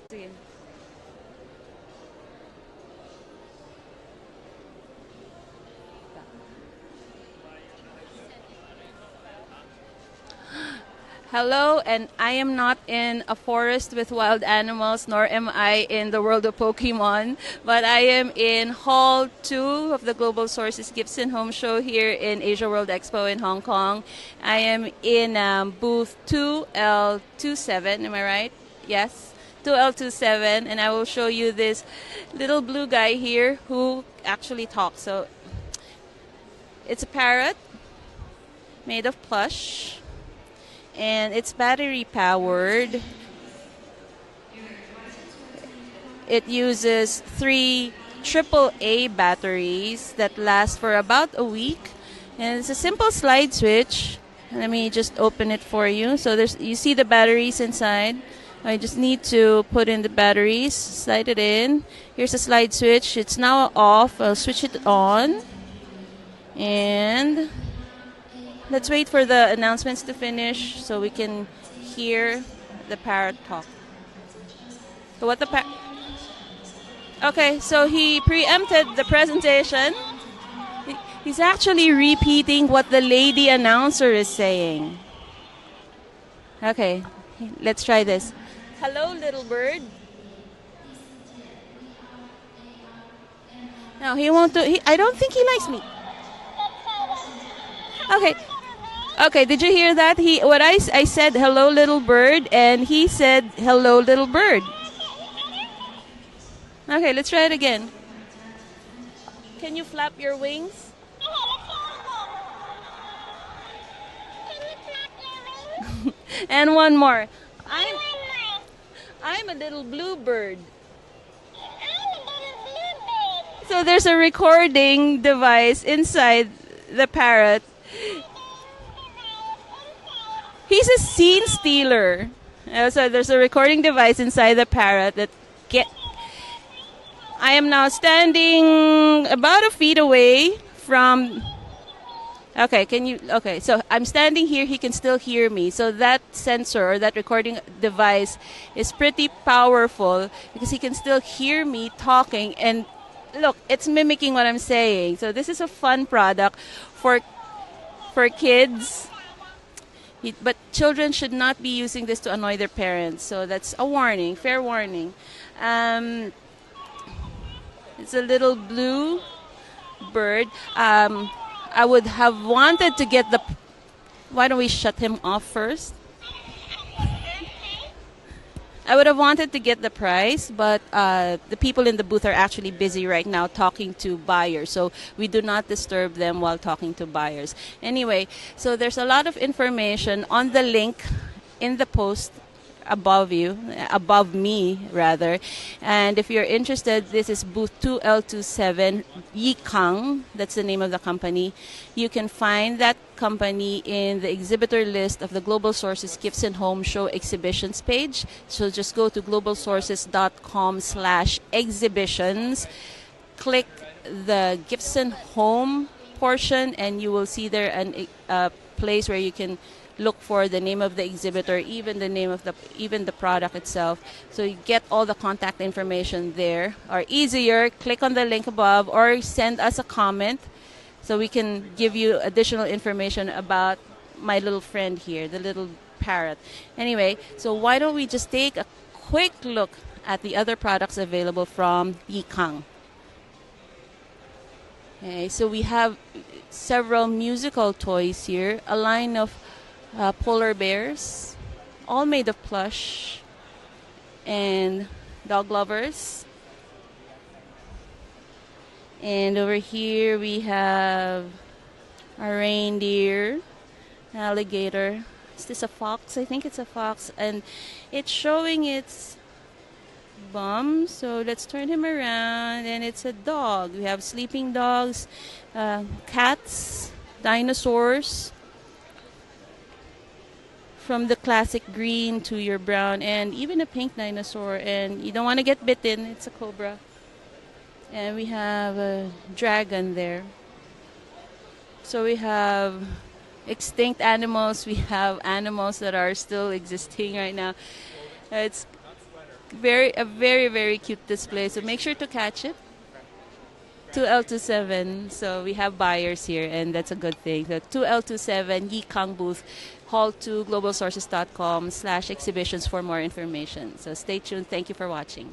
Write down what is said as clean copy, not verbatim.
Sige. Hello, and I am not in a forest with wild animals, nor am I in the world of Pokemon, but I am in Hall 2 of the Global Sources Gibson Home Show here in Asia World Expo in Hong Kong. I am in booth 2L27, am I right? Yes, 2L27, and I will show you this little blue guy here who actually talks. So it's a parrot made of plush, and it's battery powered. It uses three AAA batteries that last for about a week, and it's a simple slide switch. Let me just open it for you. So there's, you see the batteries inside. I just need to put in the batteries, slide it in. Here's a slide switch. It's now off. I'll switch it on, and let's wait for the announcements to finish so we can hear the parrot talk. So what the Okay, so he preempted the presentation. He's actually repeating what the lady announcer is saying. Okay, let's try this. Hello, little bird. No, he won't do. I don't think he likes me. Okay. Okay, did you hear that? I said hello little bird, and he said hello little bird. Okay, let's try it again. Can you flap your wings? And one more. I'm I'm a little blue bird. So there's a recording device inside the parrot. He's a scene stealer. So there's a recording device inside the parrot that get. I am now standing about a feet away from. Okay, can you? Okay, so I'm standing here. He can still hear me. So that sensor or that recording device is pretty powerful because he can still hear me talking. And look, it's mimicking what I'm saying. So this is a fun product for kids. But children should not be using this to annoy their parents. So that's a warning, fair warning. It's a little blue bird. I would have wanted to get the. Why don't we shut him off first? I would have wanted to get the price, but the people in the booth are actually busy right now talking to buyers. So we do not disturb them while talking to buyers. Anyway, so there's a lot of information on the link in the post above me rather. And if you're interested, this is booth 2L27 Yikang. That's the name of the company. You can find that company in the exhibitor list of the Global Sources Gifts and Home Show exhibitions page. So just go to globalsources.com/exhibitions. Click the Gifts and Home portion, and you will see there a place where you can look for the name of the exhibitor, even the name of the product itself. So you get all the contact information there. Or easier, click on the link above or send us a comment so we can give you additional information about my little friend here, the little parrot. Anyway, so why don't we just take a quick look at the other products available from Yikang. Okay, so we have several musical toys here, a line of polar bears, all made of plush, and dog lovers. And over here we have a reindeer, alligator. Is this a fox? I think it's a fox, and it's showing its bum. So let's turn him around, and it's a dog. We have sleeping dogs, cats, dinosaurs, from the classic green to your brown, and even a pink dinosaur. And you don't want to get bitten, it's a cobra. And we have a dragon there. So we have extinct animals, we have animals that are still existing right now. It's very cute display. So make sure to catch it. 2L27. So we have buyers here, and that's a good thing. So 2L27 Yi Kang booth, hall2globalsources.com/exhibitions for more information. So stay tuned. Thank you for watching.